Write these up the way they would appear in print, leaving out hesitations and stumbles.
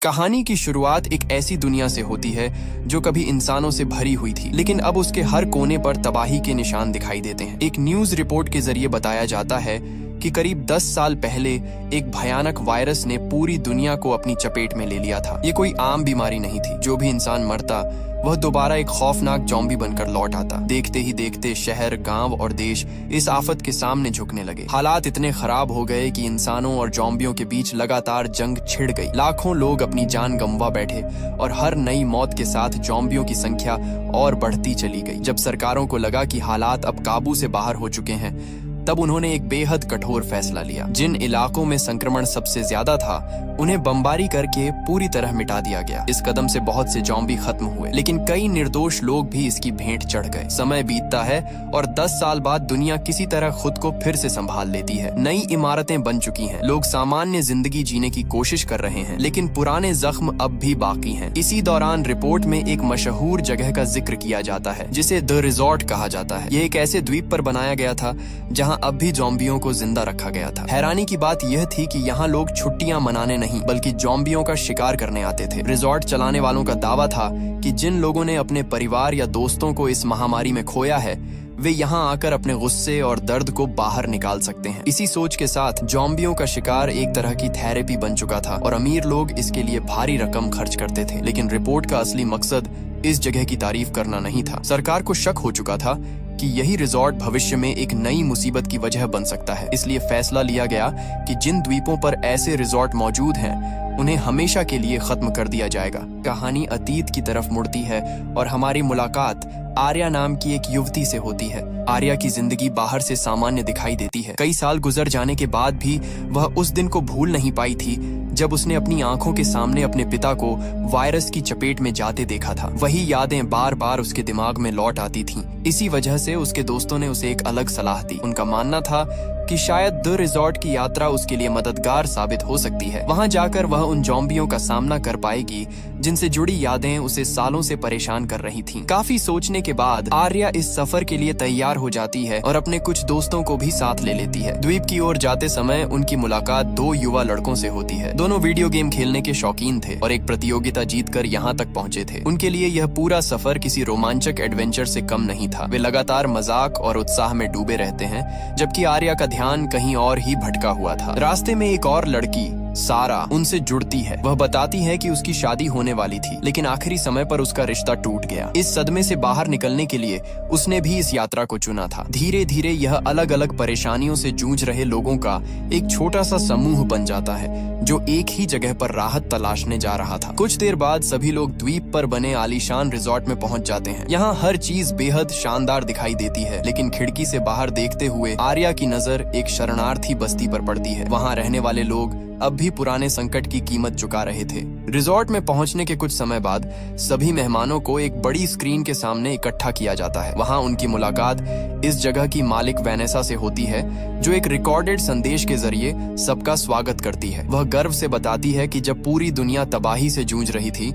कहानी की शुरुआत एक ऐसी दुनिया से होती है जो कभी इंसानों से भरी हुई थी, लेकिन अब उसके हर कोने पर तबाही के निशान दिखाई देते हैं। एक न्यूज रिपोर्ट के जरिए बताया जाता है कि करीब 10 साल पहले एक भयानक वायरस ने पूरी दुनिया को अपनी चपेट में ले लिया था। ये कोई आम बीमारी नहीं थी। जो भी इंसान मरता वह दोबारा एक खौफनाक ज़ॉम्बी बनकर लौट आता। देखते ही देखते शहर, गांव और देश इस आफत के सामने झुकने लगे। हालात इतने खराब हो गए कि इंसानों और ज़ॉम्बियों के बीच लगातार जंग छिड़ गई। लाखों लोग अपनी जान गंवा बैठे और हर नई मौत के साथ ज़ॉम्बियों की संख्या और बढ़ती चली गई। जब सरकारों को लगा कि हालात अब काबू से बाहर हो चुके हैं, तब उन्होंने एक बेहद कठोर फैसला लिया। जिन इलाकों में संक्रमण सबसे ज्यादा था उन्हें बमबारी करके पूरी तरह मिटा दिया गया। इस कदम से बहुत से ज़ॉम्बी खत्म हुए, लेकिन कई निर्दोष लोग भी इसकी भेंट चढ़ गए। समय बीतता है और 10 साल बाद दुनिया किसी तरह खुद को फिर से संभाल लेती है। नई इमारतें बन चुकी हैं, लोग सामान्य जिंदगी जीने की कोशिश कर रहे हैं, लेकिन पुराने जख्म अब भी बाकी हैं। इसी दौरान रिपोर्ट में एक मशहूर जगह का जिक्र किया जाता है जिसे द रिजॉर्ट कहा जाता है। ये एक ऐसे द्वीप पर बनाया गया था जहाँ अब भी ज़ॉम्बियों को जिंदा रखा गया था। हैरानी की बात यह थी कि यहाँ लोग छुट्टियां मनाने नहीं बल्कि ज़ॉम्बियों का शिकार करने आते थे। रिजॉर्ट चलाने वालों का दावा था कि जिन लोगों ने अपने परिवार या दोस्तों को इस महामारी में खोया है वे यहाँ आकर अपने गुस्से और दर्द को बाहर निकाल सकते हैं। इसी सोच के साथ ज़ॉम्बियों का शिकार एक तरह की थेरेपी बन चुका था और अमीर लोग इसके लिए भारी रकम खर्च करते थे। लेकिन रिपोर्ट का असली मकसद इस जगह की तारीफ करना नहीं था। सरकार को शक हो चुका था कि यही रिजॉर्ट भविष्य में एक नई मुसीबत की वजह बन सकता है। इसलिए फैसला लिया गया कि जिन द्वीपों पर ऐसे रिजॉर्ट मौजूद हैं उन्हें हमेशा के लिए खत्म कर दिया जाएगा। कहानी अतीत की तरफ मुड़ती है और हमारी मुलाकात आर्या नाम की एक युवती से होती है। आर्या की जिंदगी बाहर से सामान्य दिखाई देती है। कई साल गुजर जाने के बाद भी वह उस दिन को भूल नहीं पाई थी जब उसने अपनी आंखों के सामने अपने पिता को वायरस की चपेट में जाते देखा था। वही यादें बार बार उसके दिमाग में लौट आती थीं। इसी वजह से उसके दोस्तों ने उसे एक अलग सलाह दी। उनका मानना था कि शायद द रिजॉर्ट की यात्रा उसके लिए मददगार साबित हो सकती है। वहां जाकर वह उन ज़ॉम्बियों का सामना कर पाएगी जिनसे जुड़ी यादें उसे सालों से परेशान कर रही थीं। काफी सोचने के बाद आर्या इस सफर के लिए तैयार हो जाती है और अपने कुछ दोस्तों को भी साथ ले लेती है। द्वीप की ओर जाते समय उनकी मुलाकात 2 युवा लड़कों से होती है। दोनों वीडियो गेम खेलने के शौकीन थे और एक प्रतियोगिता जीतकर यहाँ तक पहुँचे थे। उनके लिए यह पूरा सफर किसी रोमांचक एडवेंचर से कम नहीं था। वे लगातार मजाक और उत्साह में डूबे रहते हैं, जबकि आर्या का ध्यान कहीं और ही भटका हुआ था। रास्ते में एक और लड़की सारा उनसे जुड़ती है। वह बताती है कि उसकी शादी होने वाली थी, लेकिन आखिरी समय पर उसका रिश्ता टूट गया। इस सदमे से बाहर निकलने के लिए उसने भी इस यात्रा को चुना था। धीरे धीरे यह अलग अलग परेशानियों से जूझ रहे लोगों का एक छोटा सा समूह बन जाता है जो एक ही जगह पर राहत तलाशने जा रहा था। कुछ देर बाद सभी लोग द्वीप पर बने आलीशान रिजॉर्ट में पहुंच जाते हैं। यहाँ हर चीज बेहद शानदार दिखाई देती है, लेकिन खिड़की से बाहर देखते हुए आर्या की नजर एक शरणार्थी बस्ती पर पड़ती है। वहाँ रहने वाले लोग अब भी पुराने संकट की कीमत चुका रहे थे। रिजॉर्ट में पहुंचने के कुछ समय बाद सभी मेहमानों को एक बड़ी स्क्रीन के सामने इकट्ठा किया जाता है। वहां उनकी मुलाकात इस जगह की मालिक वैनेसा से होती है, जो एक रिकॉर्डेड संदेश के जरिए सबका स्वागत करती है। वह गर्व से बताती है कि जब पूरी दुनिया तबाही से जूझ रही थी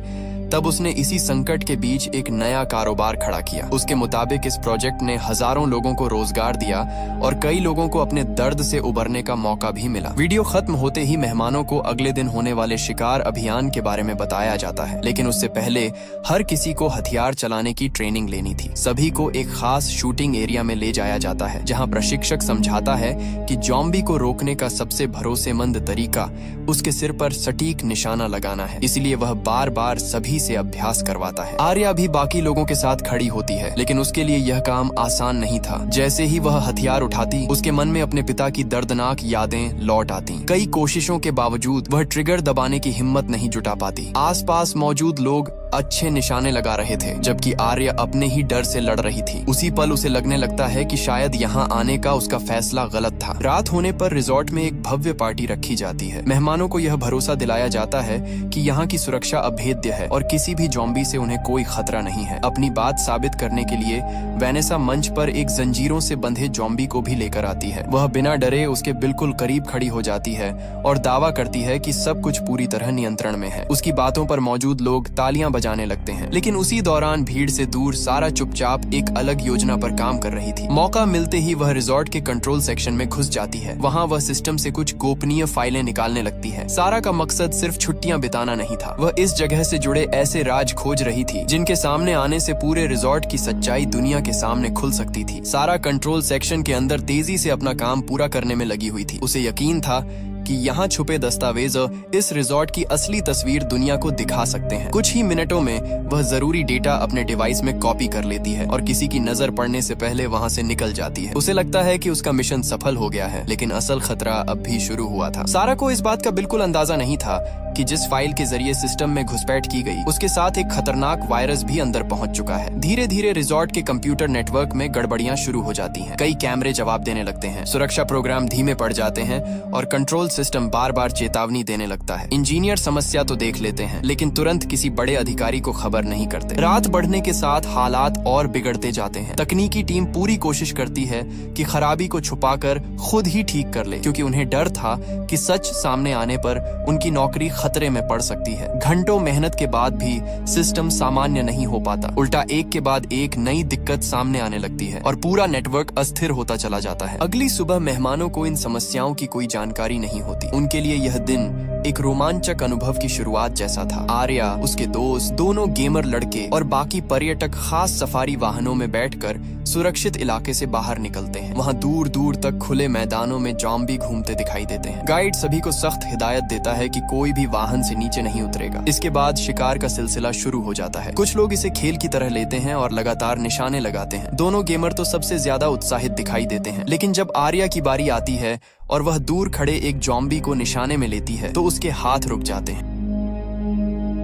तब उसने इसी संकट के बीच एक नया कारोबार खड़ा किया। उसके मुताबिक इस प्रोजेक्ट ने हजारों लोगों को रोजगार दिया और कई लोगों को अपने दर्द से उबरने का मौका भी मिला। वीडियो खत्म होते ही मेहमानों को अगले दिन होने वाले शिकार अभियान के बारे में बताया जाता है, लेकिन उससे पहले हर किसी को हथियार चलाने की ट्रेनिंग लेनी थी। सभी को एक खास शूटिंग एरिया में ले जाया जाता है, जहाँ प्रशिक्षक समझाता है कि ज़ॉम्बी को रोकने का सबसे भरोसेमंद तरीका उसके सिर पर सटीक निशाना लगाना है। इसलिए वह बार बार सभी से अभ्यास करवाता है। आर्या भी बाकी लोगों के साथ खड़ी होती है, लेकिन उसके लिए यह काम आसान नहीं था। जैसे ही वह हथियार उठाती, उसके मन में अपने पिता की दर्दनाक यादें लौट आती। कई कोशिशों के बावजूद वह ट्रिगर दबाने की हिम्मत नहीं जुटा पाती। आसपास मौजूद लोग अच्छे निशाने लगा रहे थे, जबकि आर्या अपने ही डर से लड़ रही थी। उसी पल उसे लगने लगता है कि शायद यहाँ आने का उसका फैसला गलत था। रात होने पर रिजॉर्ट में एक भव्य पार्टी रखी जाती है। मेहमानों को यह भरोसा दिलाया जाता है कि यहाँ की सुरक्षा अभेद्य है और किसी भी ज़ॉम्बी से उन्हें कोई खतरा नहीं है। अपनी बात साबित करने के लिए वैनेसा मंच पर एक जंजीरों से बंधे ज़ॉम्बी को भी लेकर आती है। वह बिना डरे उसके बिल्कुल करीब खड़ी हो जाती है और दावा करती है कि सब कुछ पूरी तरह नियंत्रण में है। उसकी बातों पर मौजूद लोग तालियां बजाने लगते हैं। लेकिन उसी दौरान भीड़ से दूर सारा चुपचाप एक अलग योजना पर काम कर रही थी। मौका मिलते ही वह रिजॉर्ट के कंट्रोल सेक्शन में घुस जाती है। वहाँ वह सिस्टम से कुछ गोपनीय फाइलें निकालने लगती है। सारा का मकसद सिर्फ छुट्टियां बिताना नहीं था, वह इस जगह से जुड़े ऐसे राज खोज रही थी जिनके सामने आने से पूरे रिजॉर्ट की सच्चाई दुनिया के सामने खुल सकती थी। सारा कंट्रोल सेक्शन के अंदर तेजी से अपना काम पूरा करने में लगी हुई थी। उसे यकीन था कि यहाँ छुपे दस्तावेज इस रिजॉर्ट की असली तस्वीर दुनिया को दिखा सकते हैं। कुछ ही मिनटों में वह जरूरी डेटा अपने डिवाइस में कॉपी कर लेती है और किसी की नजर पड़ने से पहले वहाँ से निकल जाती है। उसे लगता है कि उसका मिशन सफल हो गया है, लेकिन असल खतरा अब भी शुरू हुआ था। सारा को इस बात का बिल्कुल अंदाजा नहीं था कि जिस फाइल के जरिए सिस्टम में घुसपैठ की गई, उसके साथ एक खतरनाक वायरस भी अंदर पहुंच चुका है। धीरे धीरे रिजॉर्ट के कंप्यूटर नेटवर्क में गड़बड़ियां शुरू हो जाती हैं। कई कैमरे जवाब देने लगते हैं, सुरक्षा प्रोग्राम धीमे पड़ जाते हैं और कंट्रोल सिस्टम बार बार चेतावनी देने लगता है। इंजीनियर समस्या तो देख लेते हैं, लेकिन तुरंत किसी बड़े अधिकारी को खबर नहीं करते। रात बढ़ने के साथ हालात और बिगड़ते जाते हैं। तकनीकी टीम पूरी कोशिश करती है कि खराबी को छुपाकर खुद ही ठीक कर ले, क्योंकि उन्हें डर था कि सच सामने आने पर उनकी नौकरी खतरे में पड़ सकती है। घंटों मेहनत के बाद भी सिस्टम सामान्य नहीं हो पाता। उल्टा एक के बाद एक नई दिक्कत सामने आने लगती है और पूरा नेटवर्क अस्थिर होता चला जाता है। अगली सुबह मेहमानों को इन समस्याओं की कोई जानकारी नहीं होती। उनके लिए यह दिन एक रोमांचक अनुभव की शुरुआत जैसा था। आर्या, उसके दोस्त, दोनों गेमर लड़के और बाकी पर्यटक खास सफारी वाहनों में बैठकर सुरक्षित इलाके से बाहर निकलते हैं। वहाँ दूर दूर तक खुले मैदानों में ज़ॉम्बी घूमते दिखाई देते हैं। गाइड सभी को सख्त हिदायत देता है कि कोई भी वाहन से नीचे नहीं उतरेगा। इसके बाद शिकार का सिलसिला शुरू हो जाता है। कुछ लोग इसे खेल की तरह लेते हैं और लगातार निशाने लगाते हैं। दोनों गेमर तो सबसे ज्यादा उत्साहित दिखाई देते हैं, लेकिन जब आर्या की बारी आती है और वह दूर खड़े एक ज़ॉम्बी को निशाने में लेती है तो उसके हाथ रुक जाते हैं।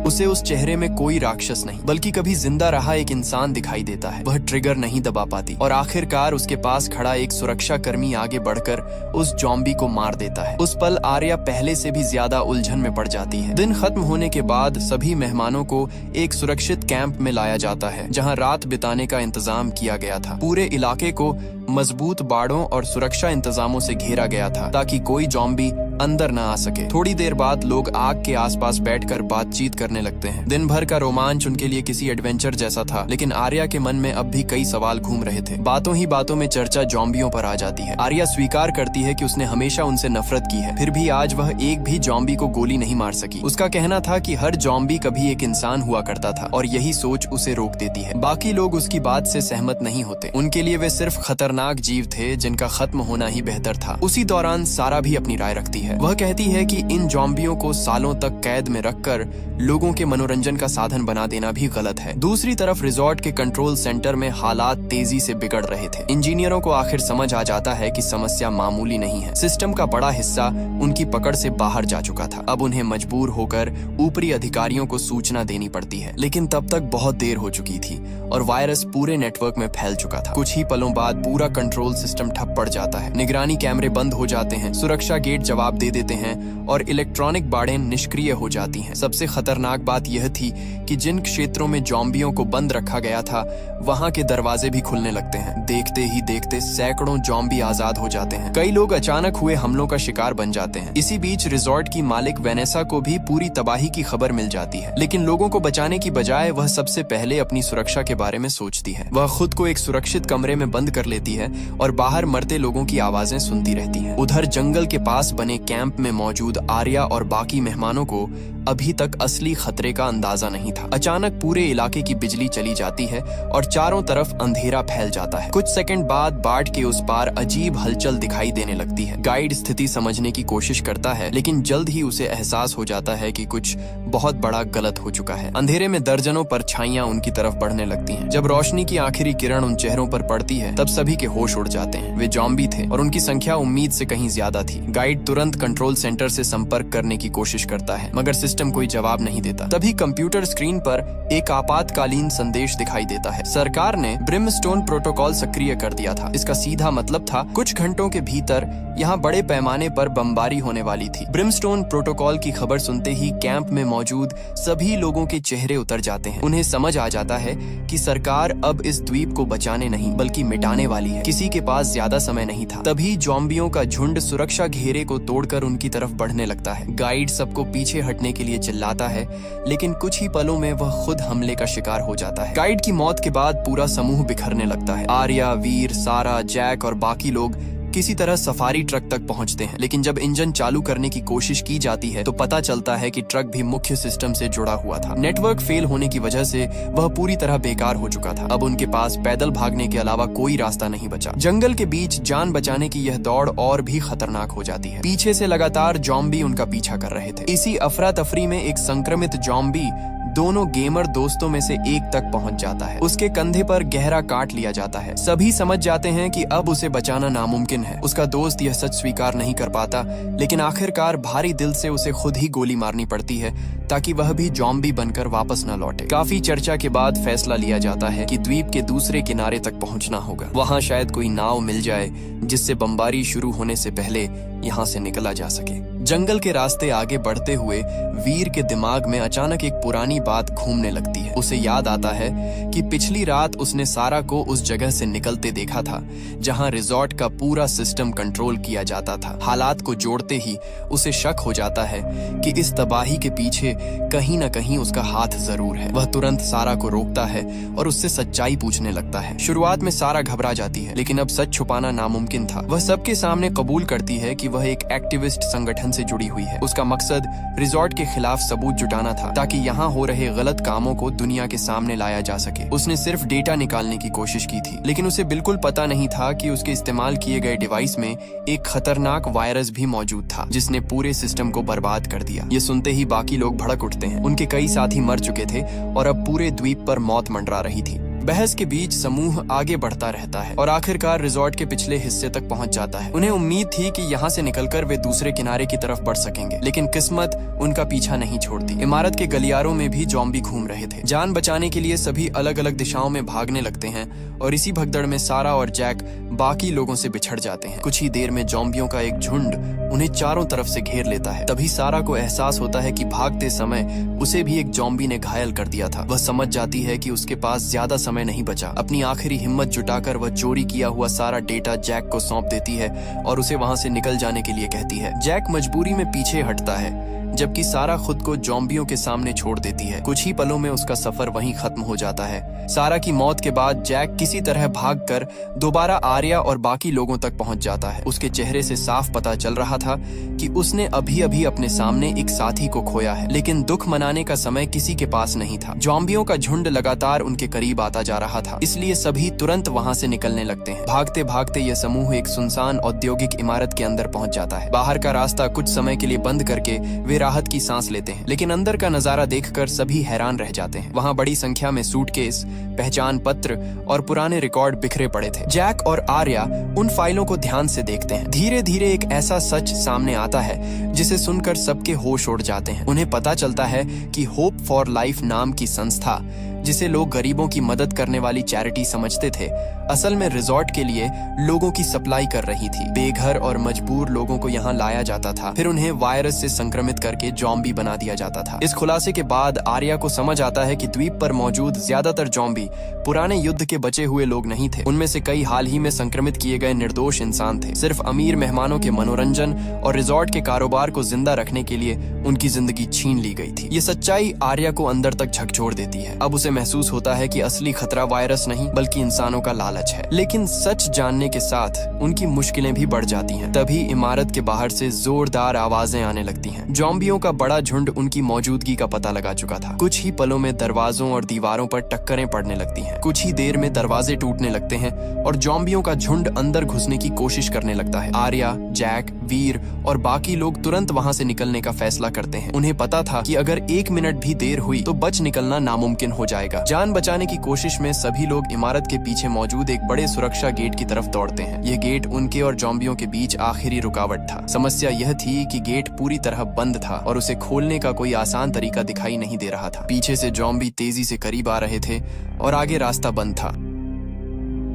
उसे उस चेहरे में कोई राक्षस नहीं, बल्कि कभी जिंदा रहा एक इंसान दिखाई देता है। वह ट्रिगर नहीं दबा पाती और आखिरकार उसके पास खड़ा एक सुरक्षा कर्मी आगे बढ़कर उस ज़ॉम्बी को मार देता है। उस पल आर्या पहले से भी ज्यादा उलझन में पड़ जाती है। दिन खत्म होने के बाद सभी मेहमानों को एक सुरक्षित कैंप में लाया जाता है, जहाँ रात बिताने का इंतजाम किया गया था। पूरे इलाके को मजबूत बाड़ों और सुरक्षा इंतजामों से घेरा गया था ताकि कोई ज़ॉम्बी अंदर न आ सके। थोड़ी देर बाद लोग आग के आसपास बैठकर बातचीत करने लगते हैं। दिन भर का रोमांच उनके लिए किसी एडवेंचर जैसा था, लेकिन आर्या के मन में अब भी कई सवाल घूम रहे थे। बातों ही बातों में चर्चा ज़ॉम्बियों पर आ जाती है। आर्या स्वीकार करती है कि उसने हमेशा उनसे नफरत की है, फिर भी आज वह एक भी ज़ॉम्बी को गोली नहीं मार सकी। उसका कहना था कि हर ज़ॉम्बी कभी एक इंसान हुआ करता था और यही सोच उसे रोक देती है। बाकी लोग उसकी बात से सहमत नहीं होते। उनके लिए वे सिर्फ खतरनाक जीव थे जिनका खत्म होना ही बेहतर था। उसी दौरान सारा भी अपनी राय रखती है। वह कहती है कि इन ज़ॉम्बियों को सालों तक कैद में रखकर लोगों के मनोरंजन का साधन बना देना भी गलत है। दूसरी तरफ रिजॉर्ट के कंट्रोल सेंटर में हालात तेजी से बिगड़ रहे थे। इंजीनियरों को आखिर समझ आ जाता है कि समस्या मामूली नहीं है। सिस्टम का बड़ा हिस्सा उनकी पकड़ से बाहर जा चुका था। अब उन्हें मजबूर होकर ऊपरी अधिकारियों को सूचना देनी पड़ती है, लेकिन तब तक बहुत देर हो चुकी थी और वायरस पूरे नेटवर्क में फैल चुका था। कुछ ही पलों बाद पूरा कंट्रोल सिस्टम ठप पड़ जाता है। निगरानी कैमरे बंद हो जाते हैं, सुरक्षा गेट जवाब दे देते हैं और इलेक्ट्रॉनिक बाड़ें निष्क्रिय हो जाती हैं। सबसे खतरनाक बात यह थी कि जिन क्षेत्रों में ज़ॉम्बियों को बंद रखा गया था, वहां के दरवाजे भी खुलने लगते हैं। देखते ही देखते सैकड़ों ज़ॉम्बी आजाद हो जाते हैं। कई लोग अचानक हुए हमलों का शिकार बन जाते हैं। इसी बीच रिजॉर्ट की मालिक वेनेसा को भी पूरी तबाही की खबर मिल जाती है, लेकिन लोगों को बचाने की बजाय वह सबसे पहले अपनी सुरक्षा के बारे में सोचती है। वह खुद को एक सुरक्षित कमरे में बंद कर लेती है और बाहर मरते लोगों की आवाजें सुनती रहती हैं। उधर जंगल के पास बने कैंप में मौजूद आर्या और बाकी मेहमानों को अभी तक असली खतरे का अंदाजा नहीं था। अचानक पूरे इलाके की बिजली चली जाती है और चारों तरफ अंधेरा फैल जाता है। कुछ सेकंड बाद बाढ़ के उस पार अजीब हलचल दिखाई देने लगती है। गाइड स्थिति समझने की कोशिश करता है, लेकिन जल्द ही उसे एहसास हो जाता है कि कुछ बहुत बड़ा गलत हो चुका है। अंधेरे में दर्जनों परछाइयां उनकी तरफ बढ़ने लगती हैं। जब रोशनी की आखिरी किरण उन चेहरों पर पड़ती है, तब सभी के होश उड़ जाते हैं। वे ज़ॉम्बी थे और उनकी संख्या उम्मीद से कहीं ज्यादा थी। गाइड तुरंत कंट्रोल सेंटर से संपर्क करने की कोशिश करता है, मगर सिस्टम कोई जवाब नहीं देता। तभी कंप्यूटर स्क्रीन पर एक आपातकालीन संदेश दिखाई देता है। सरकार ने ब्रिमस्टोन प्रोटोकॉल सक्रिय कर दिया था। इसका सीधा मतलब था कुछ घंटों के भीतर यहाँ बड़े पैमाने पर बमबारी होने वाली थी। ब्रिमस्टोन प्रोटोकॉल की खबर सुनते ही कैंप में मौजूद सभी लोगों के चेहरे उतर जाते हैं। उन्हें समझ आ जाता है कि सरकार अब इस द्वीप को बचाने नहीं बल्कि मिटाने वाली है। है। किसी के पास ज्यादा समय नहीं था। तभी ज़ॉम्बियों का झुंड सुरक्षा घेरे को तोड़कर उनकी तरफ बढ़ने लगता है। गाइड सबको पीछे हटने के लिए चिल्लाता है, लेकिन कुछ ही पलों में वह खुद हमले का शिकार हो जाता है। गाइड की मौत के बाद पूरा समूह बिखरने लगता है। आर्या, वीर, सारा, जैक और बाकी लोग किसी तरह सफारी ट्रक तक पहुंचते हैं, लेकिन जब इंजन चालू करने की कोशिश की जाती है तो पता चलता है कि ट्रक भी मुख्य सिस्टम से जुड़ा हुआ था। नेटवर्क फेल होने की वजह से वह पूरी तरह बेकार हो चुका था। अब उनके पास पैदल भागने के अलावा कोई रास्ता नहीं बचा। जंगल के बीच जान बचाने की यह दौड़ और भी खतरनाक हो जाती है। पीछे से लगातार ज़ॉम्बी उनका पीछा कर रहे थे। इसी अफरा तफरी में एक संक्रमित ज़ॉम्बी दोनों गेमर दोस्तों में से एक तक पहुंच जाता है। उसके कंधे पर गहरा काट लिया जाता है। सभी समझ जाते हैं कि अब उसे बचाना नामुमकिन है। उसका दोस्त यह सच स्वीकार नहीं कर पाता, लेकिन आखिरकार भारी दिल से उसे खुद ही गोली मारनी पड़ती है ताकि वह भी ज़ॉम्बी बनकर वापस न लौटे। काफी चर्चा के बाद फैसला लिया जाता है कि द्वीप के दूसरे किनारे तक पहुंचना होगा। वहां शायद कोई नाव मिल जाए जिससे बमबारी शुरू होने से पहले यहाँ से निकला जा सके। जंगल के रास्ते आगे बढ़ते हुए वीर के दिमाग में अचानक एक पुरानी बात घूमने लगती है। उसे याद आता है कि पिछली रात उसने सारा को उस जगह से निकलते देखा था जहां रिजॉर्ट का पूरा सिस्टम कंट्रोल किया जाता था। हालात को जोड़ते ही उसे शक हो जाता है कि इस तबाही के पीछे कहीं न कहीं उसका हाथ जरूर है। वह तुरंत सारा को रोकता है और उससे सच्चाई पूछने लगता है। शुरुआत में सारा घबरा जाती है, लेकिन अब सच छुपाना नामुमकिन था। वह सबके सामने कबूल करती है कि वह एक एक्टिविस्ट संगठन से जुड़ी हुई है। उसका मकसद रिजॉर्ट के खिलाफ सबूत जुटाना था ताकि यहाँ हो रहे गलत कामों को दुनिया के सामने लाया जा सके। उसने सिर्फ डेटा निकालने की कोशिश की थी, लेकिन उसे बिल्कुल पता नहीं था कि उसके इस्तेमाल किए गए डिवाइस में एक खतरनाक वायरस भी मौजूद था जिसने पूरे सिस्टम को बर्बाद कर दिया। ये सुनते ही बाकी लोग भड़क उठते हैं। उनके कई साथी मर चुके थे और अब पूरे द्वीप पर मौत मंडरा रही थी। बहस के बीच समूह आगे बढ़ता रहता है और आखिरकार रिजॉर्ट के पिछले हिस्से तक पहुंच जाता है। उन्हें उम्मीद थी कि यहाँ से निकलकर वे दूसरे किनारे की तरफ बढ़ सकेंगे, लेकिन किस्मत उनका पीछा नहीं छोड़ती। इमारत के गलियारों में भी ज़ॉम्बी घूम रहे थे। जान बचाने के लिए सभी अलग अलग दिशाओं में भागने लगते हैं और इसी भगदड़ में सारा और जैक बाकी लोगों से बिछड़ जाते हैं। कुछ ही देर में ज़ॉम्बियों का एक झुंड उन्हें चारों तरफ से घेर लेता है। तभी सारा को एहसास होता है कि भागते समय उसे भी एक ज़ॉम्बी ने घायल कर दिया था। वह समझ जाती है कि उसके पास ज्यादा समय नहीं बचा। अपनी आखिरी हिम्मत जुटाकर वह चोरी किया हुआ सारा डेटा जैक को सौंप देती है और उसे वहां से निकल जाने के लिए कहती है। जैक मजबूरी में पीछे हटता है, जबकि सारा खुद को ज़ॉम्बियों के सामने छोड़ देती है। कुछ ही पलों में उसका सफर वहीं खत्म हो जाता है। सारा की मौत के बाद जैक किसी तरह भागकर दोबारा आर्या और बाकी लोगों तक पहुंच जाता है। उसके चेहरे से साफ पता चल रहा था कि उसने अभी अभी अपने सामने एक साथी को खोया है, लेकिन दुख मनाने का समय किसी के पास नहीं था। ज़ॉम्बियों का झुंड लगातार उनके करीब आता जा रहा था, इसलिए सभी तुरंत वहां से निकलने लगते हैं। भागते भागते यह समूह एक सुनसान औद्योगिक इमारत के अंदर पहुंच जाता है। बाहर का रास्ता कुछ समय के लिए बंद करके वे राहत की सांस लेते हैं, लेकिन अंदर का नजारा देखकर सभी हैरान रह जाते हैं। वहां बड़ी संख्या में सूटकेस, पहचान पत्र और पुराने रिकॉर्ड बिखरे पड़े थे। जैक और आर्या उन फाइलों को ध्यान से देखते हैं। धीरे धीरे एक ऐसा सच सामने आता है जिसे सुनकर सबके होश उड़ जाते हैं। उन्हें पता चलता है कि होप फॉर लाइफ नाम की संस्था, जिसे लोग गरीबों की मदद करने वाली चैरिटी समझते थे, असल में रिजॉर्ट के लिए लोगों की सप्लाई कर रही थी। बेघर और मजबूर लोगों को यहाँ लाया जाता था, फिर उन्हें वायरस से संक्रमित करके ज़ॉम्बी बना दिया जाता था। इस खुलासे के बाद आर्या को समझ आता है कि द्वीप पर मौजूद ज्यादातर ज़ॉम्बी पुराने युद्ध के बचे हुए लोग नहीं थे। उनमें से कई हाल ही में संक्रमित किए गए निर्दोष इंसान थे। सिर्फ अमीर मेहमानों के मनोरंजन और रिजॉर्ट के कारोबार को जिंदा रखने के लिए उनकी जिंदगी छीन ली गई थी। ये सच्चाई आर्या को अंदर तक झकझोर देती है। अब उसे महसूस होता है कि असली खतरा वायरस नहीं बल्कि इंसानों का लालच है। लेकिन सच जानने के साथ उनकी मुश्किलें भी बढ़ जाती हैं। तभी इमारत के बाहर से जोरदार आवाजें आने लगती हैं। ज़ॉम्बियों का बड़ा झुंड उनकी मौजूदगी का पता लगा चुका था। कुछ ही पलों में दरवाजों और दीवारों पर टक्करें पड़ने लगती हैं। कुछ ही देर में दरवाजे टूटने लगते हैं और ज़ॉम्बियों का झुंड अंदर घुसने की कोशिश करने लगता है। आर्या, जैक, वीर और बाकी लोग तुरंत वहां से निकलने का फैसला करते हैं। उन्हें पता था कि अगर 1 मिनट भी देर हुई तो बच निकलना नामुमकिन हो जाएगा। जान बचाने की कोशिश में सभी लोग इमारत के पीछे मौजूद एक बड़े सुरक्षा गेट की तरफ दौड़ते हैं। यह गेट उनके और ज़ॉम्बियों के बीच आखिरी रुकावट था। समस्या यह थी कि गेट पूरी तरह बंद था और उसे खोलने का कोई आसान तरीका दिखाई नहीं दे रहा था। पीछे से ज़ॉम्बी तेजी से करीब आ रहे थे और आगे रास्ता बंद था।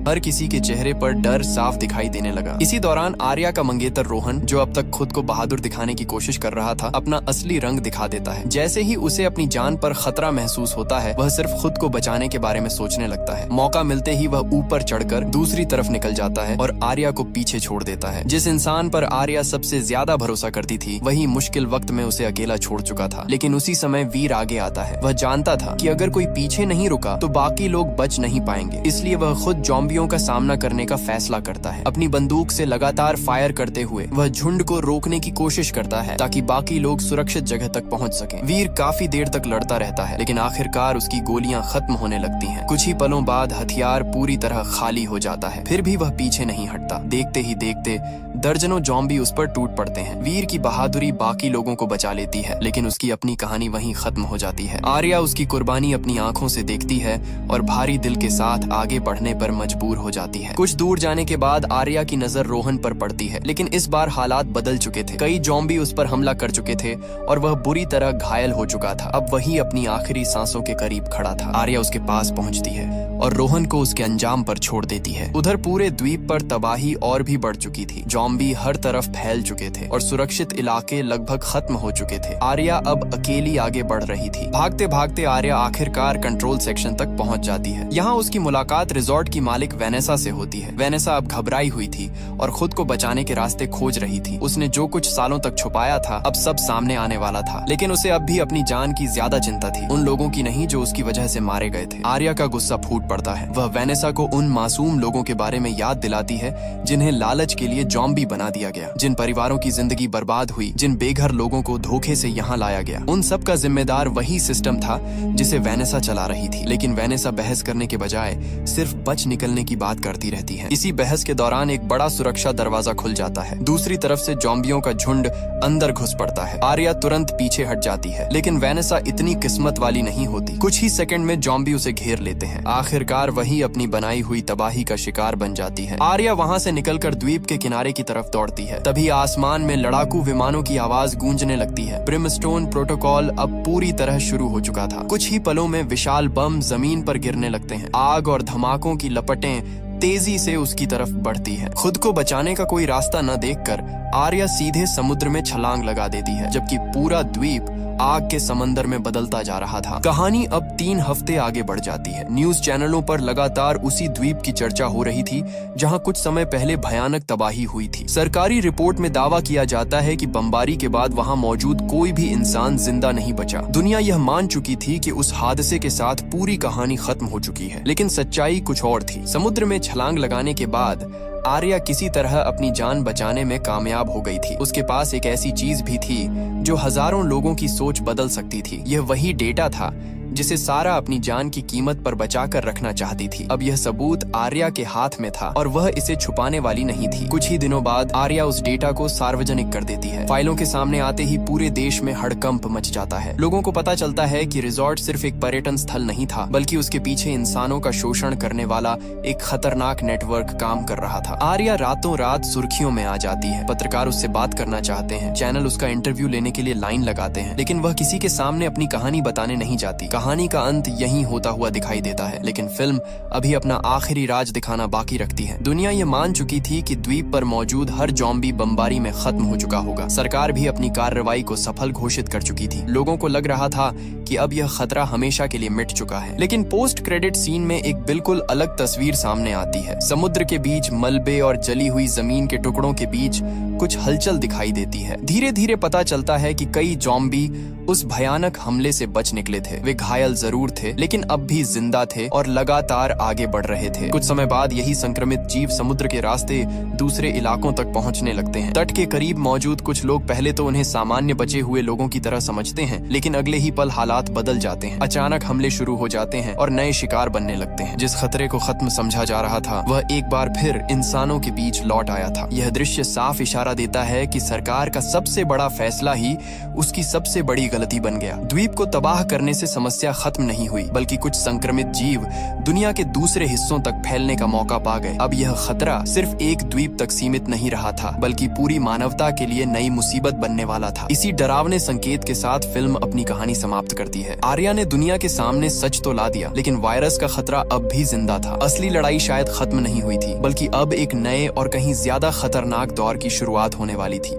हर किसी के चेहरे पर डर साफ दिखाई देने लगा। इसी दौरान आर्या का मंगेतर रोहन, जो अब तक खुद को बहादुर दिखाने की कोशिश कर रहा था, अपना असली रंग दिखा देता है। जैसे ही उसे अपनी जान पर खतरा महसूस होता है, वह सिर्फ खुद को बचाने के बारे में सोचने लगता है। मौका मिलते ही वह ऊपर चढ़कर दूसरी तरफ निकल जाता है और आर्या को पीछे छोड़ देता है। जिस इंसान पर आर्या सबसे ज्यादा भरोसा करती थी, वही मुश्किल वक्त में उसे अकेला छोड़ चुका था। लेकिन उसी समय वीर आगे आता है। वह जानता था कि अगर कोई पीछे नहीं रुका तो बाकी लोग बच नहीं पाएंगे, इसलिए वह खुद ज़ॉम्बियों का सामना करने का फैसला करता है। अपनी बंदूक से लगातार फायर करते हुए वह झुंड को रोकने की कोशिश करता है ताकि बाकी लोग सुरक्षित जगह तक पहुंच सकें। वीर काफी देर तक लड़ता रहता है, लेकिन आखिरकार उसकी गोलियां खत्म होने लगती हैं। कुछ ही पलों बाद हथियार पूरी तरह खाली हो जाता है, फिर भी वह पीछे नहीं हटता। देखते ही देखते दर्जनों ज़ॉम्बी उस पर टूट पड़ते हैं। वीर की बहादुरी बाकी लोगों को बचा लेती है, लेकिन उसकी अपनी कहानी वहीं खत्म हो जाती है। आर्या उसकी कुर्बानी अपनी आंखों से देखती है और भारी दिल के साथ आगे बढ़ने पर मजबूर हो जाती है। कुछ दूर जाने के बाद आर्या की नजर रोहन पर पड़ती है, लेकिन इस बार हालात बदल चुके थे। कई ज़ॉम्बी उस पर हमला कर चुके थे और वह बुरी तरह घायल हो चुका था। अब वही अपनी आखिरी सांसों के करीब खड़ा था। आर्या उसके पास पहुंचती है और रोहन को उसके अंजाम पर छोड़ देती है। उधर पूरे द्वीप पर तबाही और भी बढ़ चुकी थी। ज़ॉम्बी हर तरफ फैल चुके थे और सुरक्षित इलाके लगभग खत्म हो चुके थे। आर्या अब अकेली आगे बढ़ रही थी। भागते भागते आर्या आखिरकार कंट्रोल सेक्शन तक पहुंच जाती है। यहाँ उसकी मुलाकात रिजॉर्ट की मालिक वेनेसा से होती है। वेनेसा अब घबराई हुई थी और खुद को बचाने के रास्ते खोज रही थी। उसने जो कुछ सालों तक छुपाया था, अब सब सामने आने वाला था। लेकिन उसे अब भी अपनी जान की ज्यादा चिंता थी, उन लोगों की नहीं जो उसकी वजह से मारे गए थे। आर्या का गुस्सा फूट पड़ता है। वह वेनेसा को उन मासूम लोगों के बारे में याद दिलाती है जिन्हें लालच के लिए ज़ॉम्बी बना दिया गया, जिन परिवारों की जिंदगी बर्बाद हुई, जिन बेघर लोगों को धोखे से यहाँ लाया गया। उन सब का जिम्मेदार वही सिस्टम था जिसे वेनेसा चला रही थी। लेकिन वेनेसा बहस करने के बजाय सिर्फ बच निकलने की बात करती रहती है। इसी बहस के दौरान एक बड़ा सुरक्षा दरवाजा खुल जाता है। दूसरी तरफ से ज़ॉम्बियों का झुंड अंदर घुस पड़ता है। आर्या तुरंत पीछे हट जाती है, लेकिन वेनेसा इतनी किस्मत वाली नहीं होती। कुछ ही सेकंड में ज़ॉम्बी उसे घेर लेते हैं। आखिरकार वही अपनी बनाई हुई तबाही का शिकार बन जाती है। आर्या वहाँ से निकलकर द्वीप के किनारे की तरफ दौड़ती है। तभी आसमान में लड़ाकू विमानों की आवाज गूंजने लगती है। ब्रिमस्टोन प्रोटोकॉल अब पूरी तरह शुरू हो चुका था। कुछ ही पलों में विशाल बम जमीन पर गिरने लगते हैं। आग और धमाकों की लपटें तेजी से उसकी तरफ बढ़ती है। खुद को बचाने का कोई रास्ता न देखकर आर्या सीधे समुद्र में छलांग लगा देती है, जबकि पूरा द्वीप आग के समंदर में बदलता जा रहा था। कहानी अब 3 हफ्ते आगे बढ़ जाती है। न्यूज चैनलों पर लगातार उसी द्वीप की चर्चा हो रही थी जहां कुछ समय पहले भयानक तबाही हुई थी। सरकारी रिपोर्ट में दावा किया जाता है कि बमबारी के बाद वहां मौजूद कोई भी इंसान जिंदा नहीं बचा। दुनिया यह मान चुकी थी कि उस हादसे के साथ पूरी कहानी खत्म हो चुकी है, लेकिन सच्चाई कुछ और थी। समुद्र में छलांग लगाने के बाद आर्या किसी तरह अपनी जान बचाने में कामयाब हो गई थी। उसके पास एक ऐसी चीज भी थी जो हजारों लोगों की सोच बदल सकती थी। यह वही डेटा था जिसे सारा अपनी जान की कीमत पर बचाकर रखना चाहती थी। अब यह सबूत आर्या के हाथ में था और वह इसे छुपाने वाली नहीं थी। कुछ ही दिनों बाद आर्या उस डेटा को सार्वजनिक कर देती है। फाइलों के सामने आते ही पूरे देश में हड़कंप मच जाता है। लोगों को पता चलता है कि रिजॉर्ट सिर्फ एक पर्यटन स्थल नहीं था, बल्कि उसके पीछे इंसानों का शोषण करने वाला एक खतरनाक नेटवर्क काम कर रहा था। आर्या रातों रात सुर्खियों में आ जाती है। पत्रकार उससे बात करना चाहते हैं, चैनल उसका इंटरव्यू लेने के लिए लाइन लगाते हैं, लेकिन वह किसी के सामने अपनी कहानी बताने नहीं जाती। कहानी का अंत यहीं होता हुआ दिखाई देता है, लेकिन फिल्म अभी अपना आखिरी राज दिखाना बाकी रखती है। दुनिया ये मान चुकी थी कि द्वीप पर मौजूद हर ज़ॉम्बी बमबारी में खत्म हो चुका होगा। सरकार भी अपनी कार्रवाई को सफल घोषित कर चुकी थी। लोगों को लग रहा था कि अब यह खतरा हमेशा के लिए मिट चुका है। लेकिन पोस्ट क्रेडिट सीन में एक बिल्कुल अलग तस्वीर सामने आती है। समुद्र के बीच मलबे और जली हुई जमीन के टुकड़ों के बीच कुछ हलचल दिखाई देती है। धीरे धीरे पता चलता है कि कई ज़ॉम्बी उस भयानक हमले से बच निकले थे। वे घायल जरूर थे, लेकिन अब भी जिंदा थे और लगातार आगे बढ़ रहे थे। कुछ समय बाद यही संक्रमित जीव समुद्र के रास्ते दूसरे इलाकों तक पहुंचने लगते हैं। तट के करीब मौजूद कुछ लोग पहले तो उन्हें सामान्य बचे हुए लोगों की तरह समझते हैं, लेकिन अगले ही पल हालात बदल जाते हैं। अचानक हमले शुरू हो जाते हैं और नए शिकार बनने लगते हैं। जिस खतरे को खत्म समझा जा रहा था, वह एक बार फिर इंसानों के बीच लौट आया था। यह दृश्य साफ इशारा देता है कि सरकार का सबसे बड़ा फैसला ही उसकी सबसे बड़ी गलती बन गया। द्वीप को तबाह करने से समस्या खत्म नहीं हुई, बल्कि कुछ संक्रमित जीव दुनिया के दूसरे हिस्सों तक फैलने का मौका पा गए। अब यह खतरा सिर्फ एक द्वीप तक सीमित नहीं रहा था, बल्कि पूरी मानवता के लिए नई मुसीबत बनने वाला था। इसी डरावने संकेत के साथ फिल्म अपनी कहानी समाप्त करती है। आर्या ने दुनिया के सामने सच तो ला दिया, लेकिन वायरस का खतरा अब भी जिंदा था। असली लड़ाई शायद खत्म नहीं हुई थी, बल्कि अब एक नए और कहीं ज्यादा खतरनाक दौर की शुरुआत होने वाली थी।